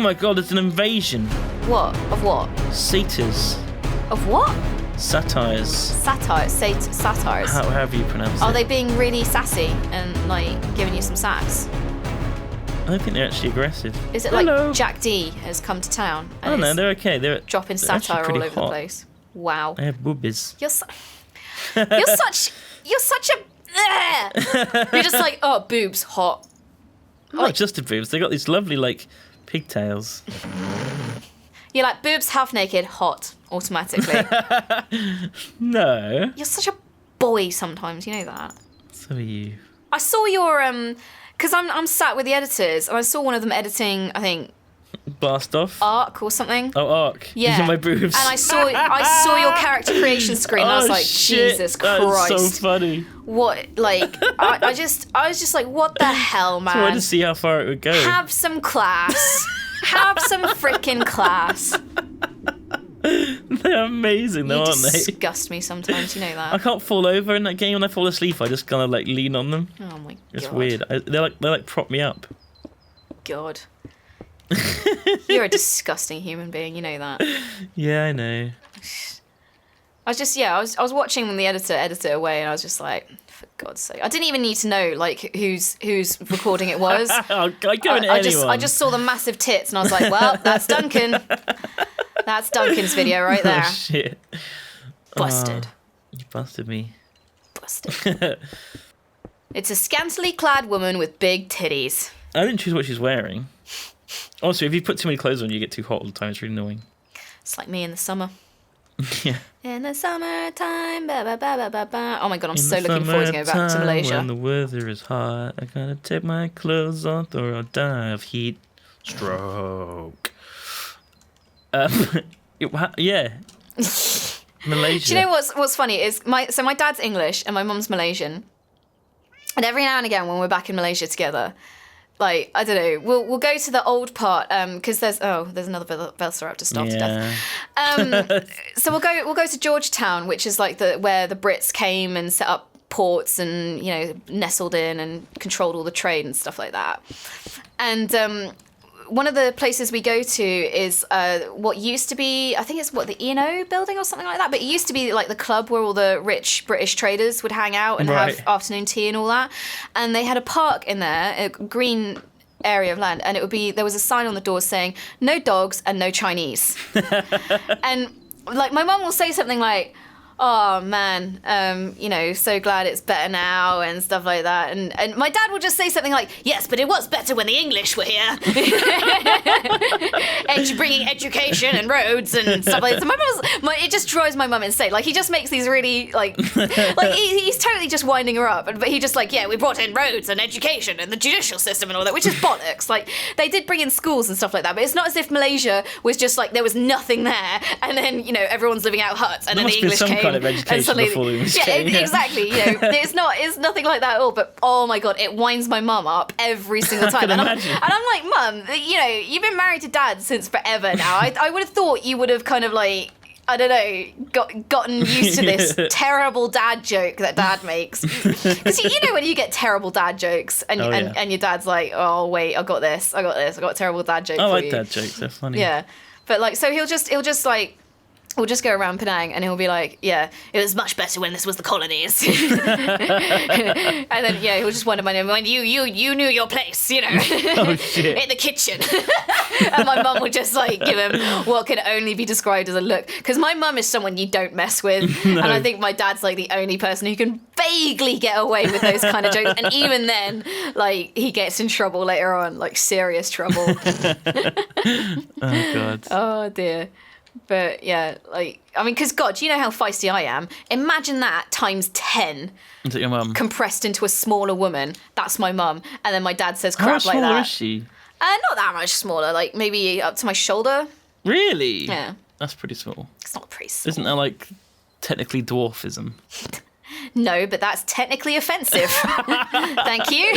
my God, it's an invasion. What? Of what? Satyrs. Of what? Satires. Satires. However you pronounce it. Are they being really sassy and, like, giving you some sass? I don't think they're actually aggressive. Is it Hello. like Jack D has come to town? Oh no, they're okay. They're dropping they're satire all over hot. the place. Wow. They have boobies. You're such a... You're just like, oh, boobs, hot. Not just the boobs. They got these lovely, like, pigtails. You're like, boobs half naked, hot, automatically. No. You're such a boy sometimes, you know that. So are you. I saw your, because I'm sat with the editors, and I saw one of them editing, I think, Blast off. Arc or something. Oh, Arc. Yeah. These are my boobs. And I saw your character creation screen, and I was like, shit. Jesus Christ. That's so funny. What, like, I was just like, what the hell, man? So I wanted to see how far it would go. Have some class. Have some freaking class. They're amazing, though, You aren't they? disgust me sometimes, you know that. I can't fall over in that game. When I fall asleep, I just kind of like lean on them. Oh my God. It's weird. They like prop me up. God. You're a disgusting human being, you know that. Yeah, I know. I was watching when the editor edited it away, and I was just like, for God's sake. I didn't even need to know like whose recording it was. I just saw the massive tits, and I was like, well, that's Duncan. That's Duncan's video right there. Oh, shit. Busted. You busted me. Busted. It's a scantily clad woman with big titties. I didn't choose what she's wearing. Also, if you put too many clothes on, you get too hot all the time. It's really annoying. It's like me in the summer. Yeah. In the summertime, ba ba ba ba ba ba. Oh my God, I'm so looking forward to going back to Malaysia. When the weather is hot, I gotta take my clothes off or I'll die of heat stroke. Yeah. Malaysia. Do you know what's funny is my dad's English and my mum's Malaysian, and every now and again when we're back in Malaysia together, like I don't know, we'll go to the old part because there's another Velociraptor starved to death. So we'll go to Georgetown, which is like where the Brits came and set up ports and nestled in and controlled all the trade and stuff like that. And one of the places we go to is what used to be, I think it's the E&O building or something like that, but it used to be like the club where all the rich British traders would hang out and have afternoon tea and all that. And they had a park in there, a green area of land, and there was a sign on the door saying, no dogs and no Chinese. And like my mum will say something like, oh man, so glad it's better now and stuff like that. And my dad will just say something like, yes, but it was better when the English were here. Bringing education and roads and stuff like that. So it just drives my mum insane. Like he just makes these really he's totally just winding her up. But he just we brought in roads and education and the judicial system and all that, which is bollocks. Like they did bring in schools and stuff like that, but it's not as if Malaysia was just like there was nothing there and then, everyone's living out huts and then the English came. Kind of education before the English came. Exactly. It's nothing like that at all. But oh my God, it winds my mum up every single time. I can imagine. I'm like, Mum, you've been married to Dad since forever now. I would have thought you would have kind of like, I don't know, gotten used to this terrible dad joke that Dad makes. Because when you get terrible dad jokes and your dad's like, oh wait, I got a terrible dad joke. I for like you. dad jokes. They're funny. Yeah, but like, so he'll just like. We'll just go around Penang and he'll be like, yeah, it was much better when this was the colonies. And then, he'll just wonder my name. When you knew your place, Oh, shit. in the kitchen. And my mum will just like give him what can only be described as a look. Because my mum is someone you don't mess with. No. And I think my dad's like the only person who can vaguely get away with those kind of jokes. And even then, like, he gets in trouble later on, like serious trouble. Oh, God. Oh, dear. But yeah, because God, do you know how feisty I am? Imagine that times 10. Is it your mum? Compressed into a smaller woman. That's my mum. And then my dad says How crap much like smaller that. is she? Not that much smaller, like maybe up to my shoulder. Really? Yeah. That's pretty small. It's not pretty small. Isn't that like technically dwarfism? No, but that's technically offensive. Thank you.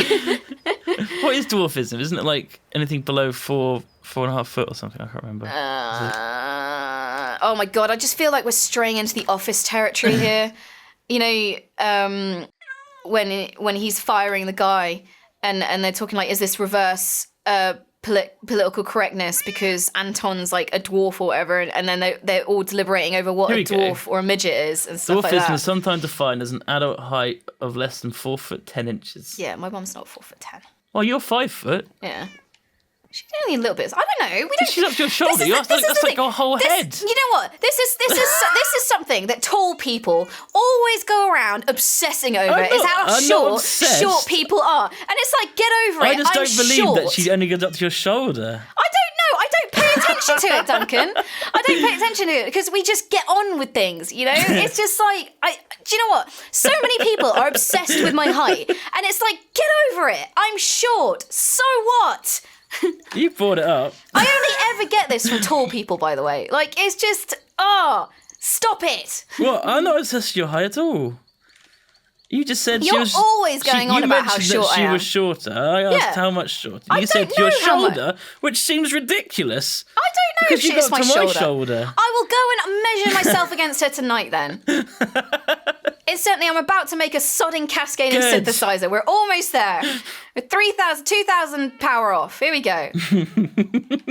What is dwarfism? Isn't it like anything below 4.5 foot or something? I can't remember. Oh my God, I just feel like we're straying into the Office territory here. When he's firing the guy and they're talking like, is this reverse political correctness because Anton's like a dwarf or whatever, and then they're all deliberating over what a dwarf or a midget is and stuff like that. Dwarfism is sometimes defined as an adult height of less than 4'10". Yeah, my mum's not 4'10". Well, you're 5 foot. Yeah. She's only a little bit. I don't know. We don't. She's up to your shoulder. That's like a whole head. You know what? This is something that tall people always go around obsessing over. Is how short people are, and it's like, get over it. I just don't believe that she only goes up to your shoulder. I don't know. I don't pay attention to it, Duncan. I don't pay attention to it because we just get on with things. You know, it's just like do you know what? So many people are obsessed with my height, and it's like, get over it. I'm short. So what? You brought it up. I only ever get this from tall people, by the way. Like, it's just, stop it. Well, I'm not obsessed with your height at all. You just said You're always going on about how short I am. She was shorter. I asked how much shorter. You said your shoulder, which seems ridiculous. I don't know if she is my shoulder. I will go and measure myself against her tonight then. Instantly, I'm about to make a sodding cascading synthesizer. We're almost there. With 2,000 power off. Here we go.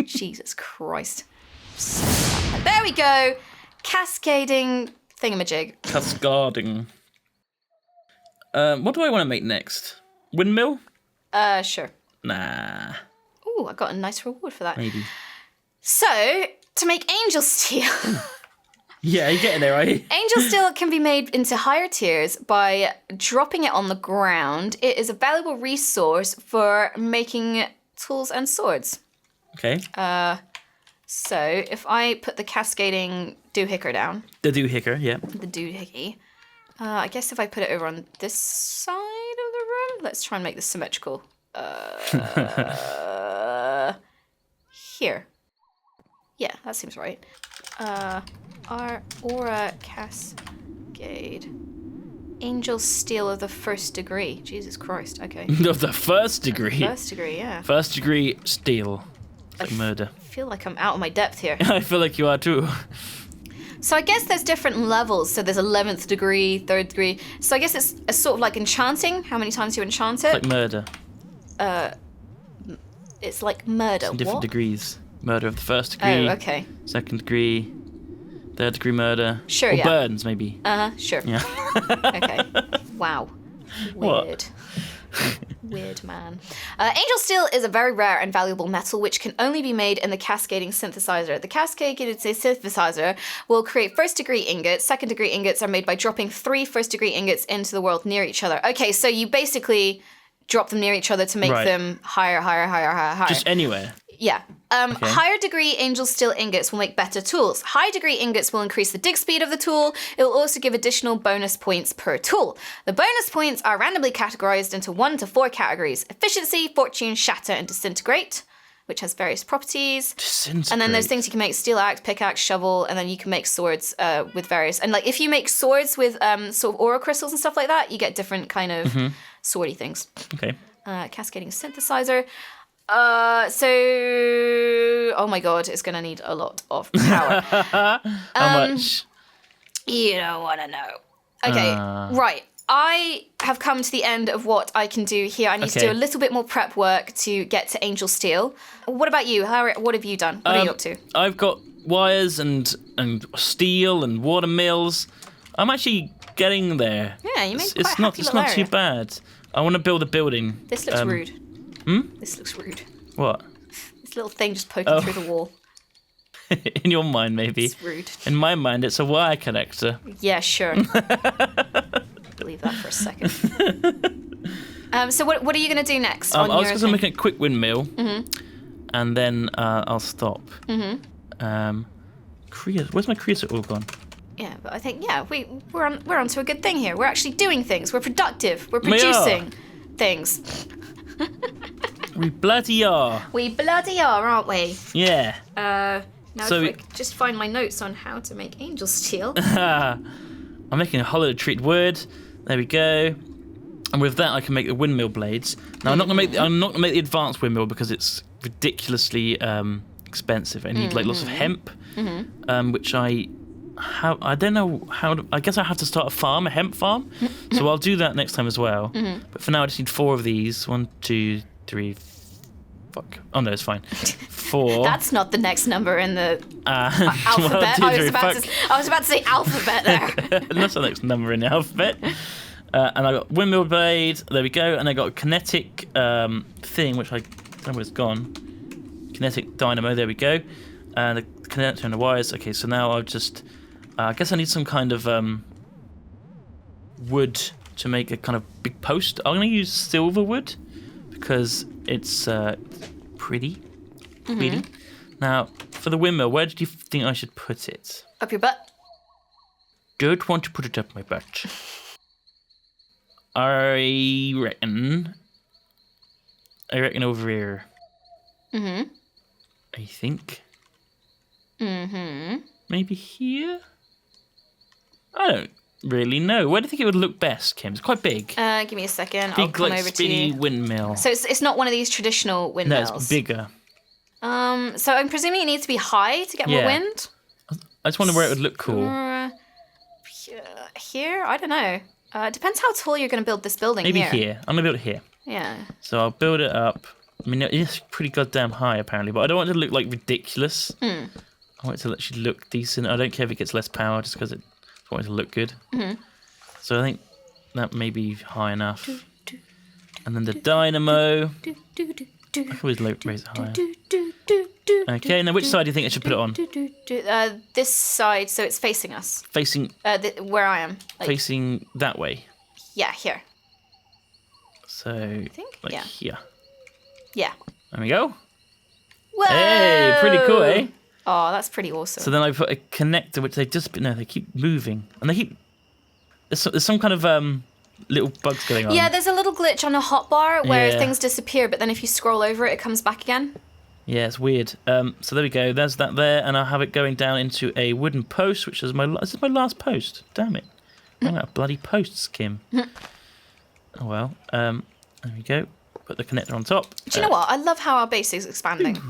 Jesus Christ. There we go. Cascading thingamajig. Cascading. What do I want to make next? Windmill? Sure. Nah. Ooh, I got a nice reward for that. Maybe. So, to make angel steel... Yeah, you're getting there, are you? Angel steel can be made into higher tiers by dropping it on the ground. It is a valuable resource for making tools and swords. Okay. So if I put the cascading doohickey down. The doohickey, yeah. The doohickey. I guess if I put it over on this side of the room, let's try and make this symmetrical. Here. Yeah, that seems right. Our aura cascade. Angel steel of the first degree. Jesus Christ, okay. Of the first degree? First degree, yeah. First degree steel. Like murder. I feel like I'm out of my depth here. I feel like you are too. So I guess there's different levels. So there's 11th degree, 3rd degree. So I guess it's a sort of like enchanting. How many times you enchant it? Like murder. It's like murder. It's in different degrees. Murder of the first degree. Oh, okay. 2nd degree. 3rd degree murder. Sure, or yeah. burns, maybe. Sure. Yeah. Okay. Wow. Weird. Weird man. Angel steel is a very rare and valuable metal which can only be made in the Cascading Synthesizer. The Cascading Synthesizer will create first-degree ingots. Second-degree ingots are made by dropping 3 first-degree ingots into the world near each other. Okay, so you basically drop them near each other to make them higher. Just anywhere. Yeah. Higher degree angel steel ingots will make better tools. High degree ingots will increase the dig speed of the tool. It will also give additional bonus points per tool. The bonus points are randomly categorized into 1 to 4 categories: efficiency, fortune, shatter, and disintegrate, which has various properties. Disintegrate. And then there's things you can make: steel axe, pickaxe, shovel, and then you can make swords with various. And like if you make swords with sort of aura crystals and stuff like that, you get different kind of swordy things. Okay. Cascading synthesizer. So, oh my god, it's going to need a lot of power. How much? You don't want to know. Okay, right. I have come to the end of what I can do here. I need to do a little bit more prep work to get to Angel Steel. What about you? What have you done? What are you up to? I've got wires and steel and water mills. I'm actually getting there. Yeah, you made It's not too bad. I want to build a building. This looks rude. This looks rude. What? This little thing just poking through the wall. In your mind, maybe. It's rude. In my mind, it's a wire connector. Yeah, sure. Believe that for a second. So what are you going to do next? I was going to make a quick windmill, and then I'll stop. Where's my creosote all gone? Yeah, but I think we're onto a good thing here. We're actually doing things. We're productive. We're producing things. We bloody are. We bloody are, aren't we? Yeah. Now if I could just find my notes on how to make angel steel. I'm making a hollow treated wood. There we go. And with that, I can make the windmill blades. Now I'm not gonna make the advanced windmill because it's ridiculously expensive. I need like lots of hemp, which I don't know how to, I guess I have to start a hemp farm. So I'll do that next time as well. But for now I just need 4 of these. 1, 2, 3, Fuck. Oh no, it's fine. 4. That's not the next number in the alphabet. 1, 2, 3, I was about to say alphabet there. That's the next number in the alphabet. And I got windmill blade. There we go. And I got a kinetic thing, which I don't know where it's gone. Kinetic dynamo. There we go. And the connector and the wires. Okay, so now I've just. I guess I need some kind of wood to make a kind of big post. I'm going to use silver wood because it's pretty. Now, for the windmill, where do you think I should put it? Up your butt. Don't want to put it up my butt. I reckon over here. I think. Maybe here? I don't really know. Where do you think it would look best, Kim? It's quite big. Give me a second. Big, I'll come like, over to spinny you. windmill. So it's not one of these traditional windmills. No, it's bigger. So I'm presuming it needs to be high to get more wind. I just wonder where it would look cool. Here? I don't know. It depends how tall you're going to build this building. Maybe here. I'm going to build it here. Yeah. So I'll build it up. I mean, it's pretty goddamn high, apparently, but I don't want it to look, like, ridiculous. I want it to actually look decent. I don't care if it gets less power, just because I want it to look good. So I think that may be high enough. And then the dynamo. I can always raise it higher. Okay, now which side do you think I should put it on? This side, so it's facing us. Facing... where I am. Facing that way. Yeah, here. So, I think? like Yeah. here. Yeah. There we go. Whoa! Hey, pretty cool, eh? Oh, that's pretty awesome. So then I put a connector, which they keep moving. And they keep... There's some kind of little bugs going on. Yeah, there's a little glitch on a hotbar where things disappear, but then if you scroll over it, it comes back again. Yeah, it's weird. So there we go. There's that there, and I'll have it going down into a wooden post, which is this is my last post. Damn it! I'm out of bloody posts, Kim. Oh well. There we go. Put the connector on top. Do you know what? I love how our base is expanding.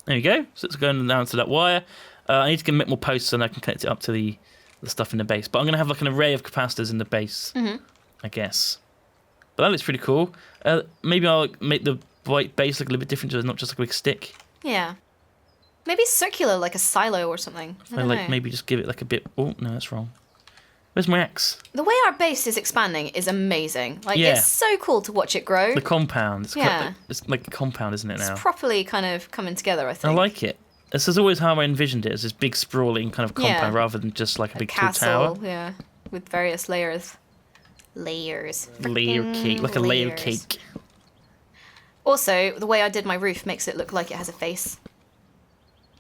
There you go. So it's going down to that wire. I need to get more posts, so I can connect it up to the stuff in the base. But I'm going to have like an array of capacitors in the base, I guess. But that looks pretty cool. Maybe I'll make the white base look a little bit different, so it's not just like a big stick. Yeah. Maybe circular, like a silo or something. I don't know. Maybe just give it like a bit... Oh, no, that's wrong. Where's my axe? The way our base is expanding is amazing. Like, it's so cool to watch it grow. The compound. It's like a compound, isn't it, now? It's properly kind of coming together, I think. I like it. This is always how I envisioned it, as this big sprawling kind of compound rather than just like a big castle, tower. Yeah, with various layers. Layer cake, like a layer cake. Also, the way I did my roof makes it look like it has a face.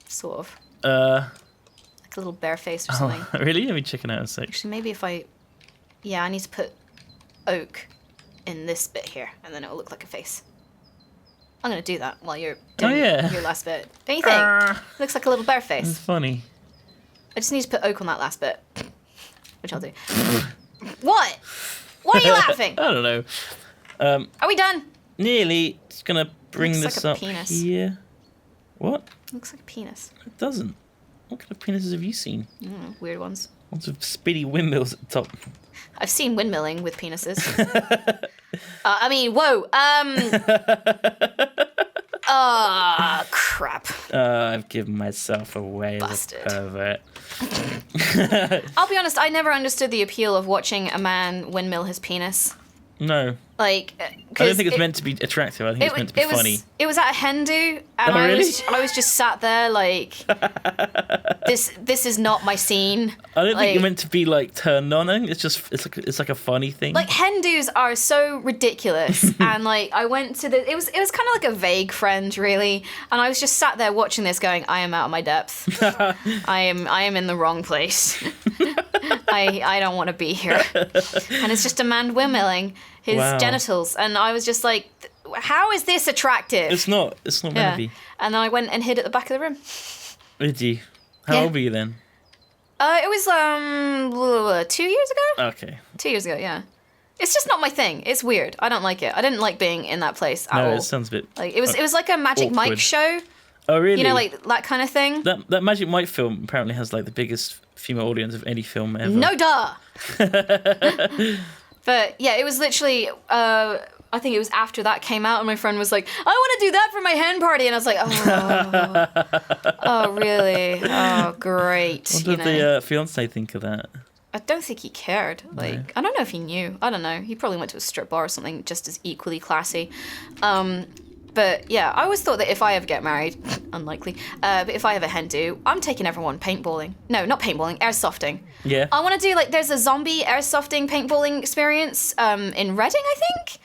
Sort of. Like a little bear face or something. Oh, really? Let me check it out in a sec. Actually, maybe if I... Yeah, I need to put oak in this bit here, and then it'll look like a face. I'm going to do that while you're doing your last bit. Don't you think? Looks like a little bear face. It's funny. I just need to put oak on that last bit, which I'll do. What? Why are you laughing? I don't know. Are we done? Nearly. Just going to bring Looks this like a up penis. here. What? Looks like a penis. It doesn't. What kind of penises have you seen? Weird ones. Lots of spinny windmills at the top. I've seen windmilling with penises. I mean, whoa. Crap. I've given myself away. Busted. Pervert. I'll be honest, I never understood the appeal of watching a man windmill his penis. No. Like, I don't think it's meant to be attractive. I think it's meant to be funny. It was at a hen do, and really? I was just sat there like, this is not my scene. I don't think you're meant to be like turned on. I think it's like a funny thing. Like, hen dos are so ridiculous, and like I went to it was kind of like a vague friend, really, and I was just sat there watching this, going, I am out of my depth. I am in the wrong place. I don't want to be here. And it's just a man windmilling his genitals, and I was just like, how is this attractive? It's not meant to be. And then I went and hid at the back of the room. Did you? How old were you then? It was 2 years ago. Okay. 2 years ago, yeah. It's just not my thing. It's weird. I don't like it. I didn't like being in that place at all. No, it sounds a bit like it was like a Magic awkward. Mike show. Oh really? You know, like that kind of thing. That Magic Mike film apparently has like the biggest female audience of any film ever. No duh. But yeah, it was literally I I think it was after that came out, and my friend was like, I want to do that for my hen party. And I was like, oh really? Oh, great. What did the fiance think of that? I don't think he cared. Like, No. I don't know if he knew. I don't know. He probably went to a strip bar or something just as equally classy. But yeah, I always thought that if I ever get married, unlikely, but if I ever hen do, I'm taking everyone paintballing. No, not paintballing, airsofting. Yeah. I want to do, like, there's a zombie airsofting paintballing experience in Reading, I think.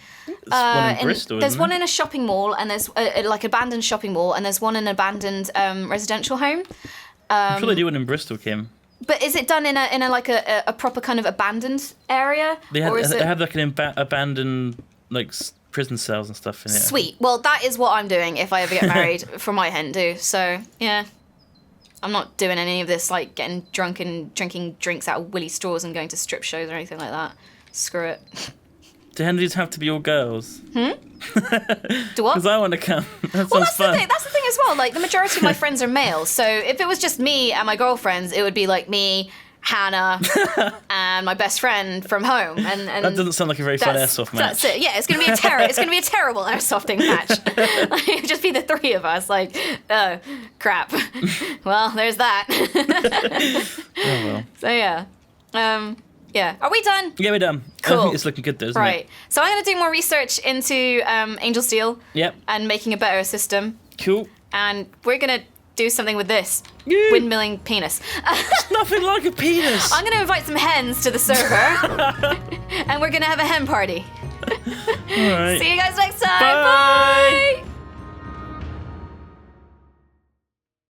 There's one in Bristol, There's isn't one there? in a shopping mall, and there's like abandoned shopping mall, and there's one in an abandoned residential home. I'm sure they do one in Bristol, Kim. But is it done in a like a proper kind of abandoned area? They have like an abandoned like prison cells and stuff in it. Sweet. Well, that is what I'm doing if I ever get married for my hen do. So yeah, I'm not doing any of this like getting drunk and drinking drinks out of willy straws and going to strip shows or anything like that. Screw it. Do hen dos have to be all girls? Do what? Because I want to come. That Well, sounds that's fun. the thing. That's the thing as well. Like, the majority of my friends are male, so if it was just me and my girlfriends, it would be like me, Hannah, and my best friend from home. And That doesn't sound like a very fun airsoft match. That's it. Yeah, it's gonna be a terrible airsofting match. Like, it would just be the three of us. Like, oh crap. Well, there's that. Oh well. So yeah. Yeah. Are we done? Yeah, we're done. I Cool. think it's looking good though, isn't Right. it? So I'm gonna do more research into Angel Steel Yep. and making a better system. Cool. And we're gonna do something with this Yeah. windmilling penis. Nothing like a penis. I'm gonna invite some hens to the server, and we're gonna have a hen party. All right. See you guys next time. Bye. Bye.